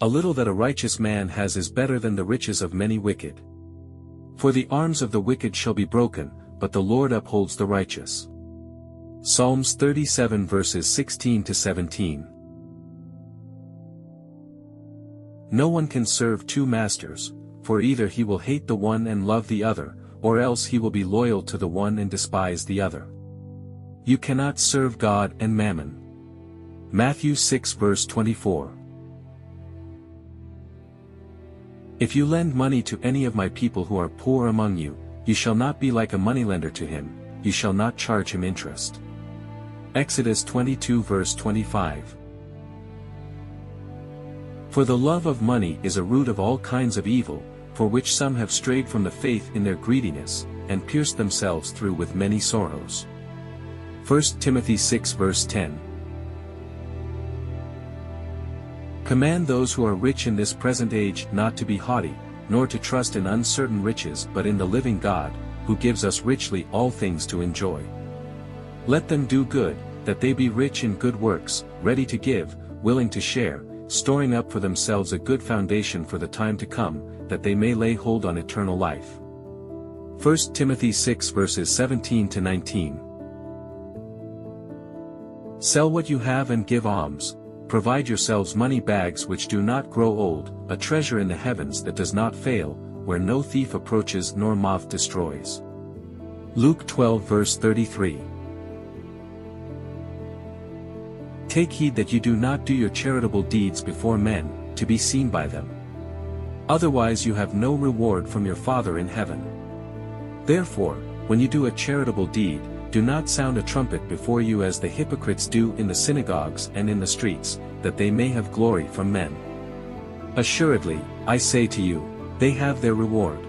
A little that a righteous man has is better than the riches of many wicked. For the arms of the wicked shall be broken, but the Lord upholds the righteous. Psalms 37 verses 16 to 17. No one can serve two masters, for either he will hate the one and love the other, or else he will be loyal to the one and despise the other. You cannot serve God and mammon. Matthew 6 verse 24. If you lend money to any of my people who are poor among you, you shall not be like a moneylender to him, you shall not charge him interest. Exodus 22 verse 25. For the love of money is a root of all kinds of evil, for which some have strayed from the faith in their greediness, and pierced themselves through with many sorrows. 1 Timothy 6 verse 10. Command those who are rich in this present age not to be haughty, nor to trust in uncertain riches but in the living God, who gives us richly all things to enjoy. Let them do good, that they be rich in good works, ready to give, willing to share, storing up for themselves a good foundation for the time to come, that they may lay hold on eternal life. 1 Timothy 6 verses 17 to 19. Sell what you have and give alms. Provide yourselves money bags which do not grow old, a treasure in the heavens that does not fail, where no thief approaches nor moth destroys. Luke 12 verse 33. Take heed that you do not do your charitable deeds before men, to be seen by them. Otherwise you have no reward from your Father in heaven. Therefore, when you do a charitable deed, do not sound a trumpet before you as the hypocrites do in the synagogues and in the streets, that they may have glory from men. Assuredly, I say to you, they have their reward.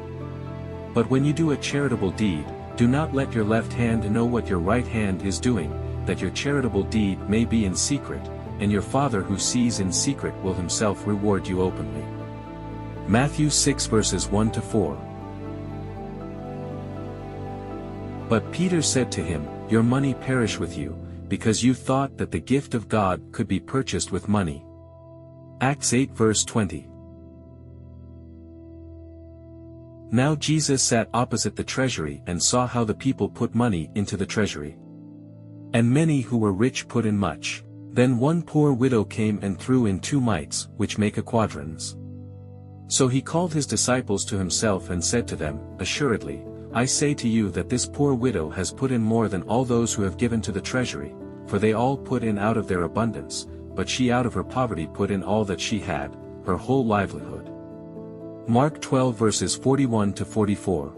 But when you do a charitable deed, do not let your left hand know what your right hand is doing, that your charitable deed may be in secret, and your Father who sees in secret will himself reward you openly. Matthew 6 verses 1 to 4. But Peter said to him, Your money perish with you, because you thought that the gift of God could be purchased with money. Acts 8 verse 20. Now Jesus sat opposite the treasury and saw how the people put money into the treasury. And many who were rich put in much. Then one poor widow came and threw in 2 mites, which make a quadrans. So he called his disciples to himself and said to them, Assuredly, I say to you that this poor widow has put in more than all those who have given to the treasury, for they all put in out of their abundance, but she out of her poverty put in all that she had, her whole livelihood. Mark 12 verses 41 to 44.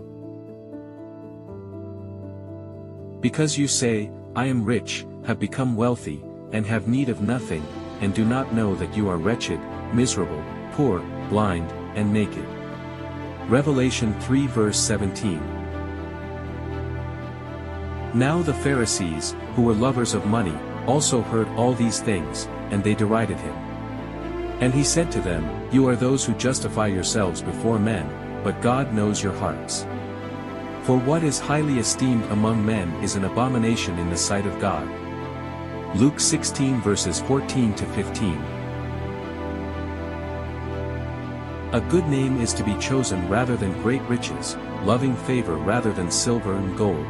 Because you say, I am rich, have become wealthy, and have need of nothing, and do not know that you are wretched, miserable, poor, blind, and naked. Revelation 3 verse 17. Now the Pharisees, who were lovers of money, also heard all these things, and they derided him. And he said to them, You are those who justify yourselves before men, but God knows your hearts. For what is highly esteemed among men is an abomination in the sight of God. Luke 16 verses 14 to 15. A good name is to be chosen rather than great riches, loving favor rather than silver and gold.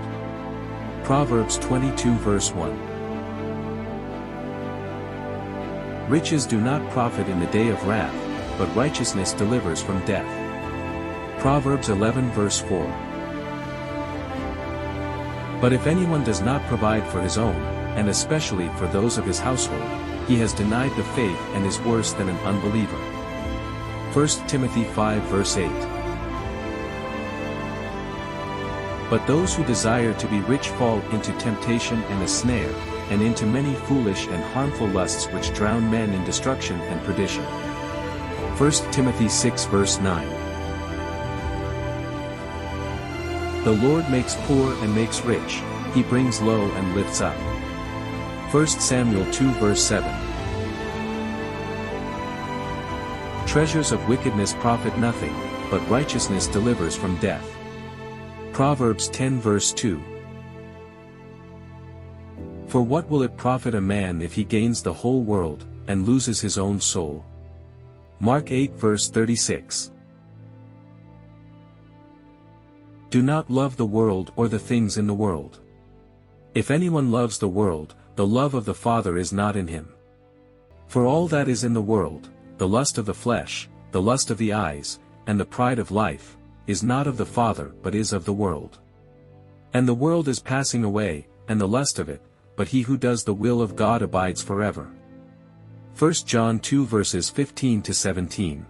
Proverbs 22 verse 1. Riches do not profit in the day of wrath, but righteousness delivers from death. Proverbs 11 verse 4. But if anyone does not provide for his own, and especially for those of his household, he has denied the faith and is worse than an unbeliever. 1 Timothy 5 verse 8. But those who desire to be rich fall into temptation and a snare, and into many foolish and harmful lusts which drown men in destruction and perdition. 1 Timothy 6 verse 9. The Lord makes poor and makes rich, he brings low and lifts up. 1 Samuel 2 verse 7. Treasures of wickedness profit nothing, but righteousness delivers from death. Proverbs 10 verse 2. For what will it profit a man if he gains the whole world, and loses his own soul? Mark 8 verse 36. Do not love the world or the things in the world. If anyone loves the world, the love of the Father is not in him. For all that is in the world, the lust of the flesh, the lust of the eyes, and the pride of life, is not of the Father but is of the world. And the world is passing away, and the lust of it, but he who does the will of God abides forever. 1 John 2 verses 15 to 17.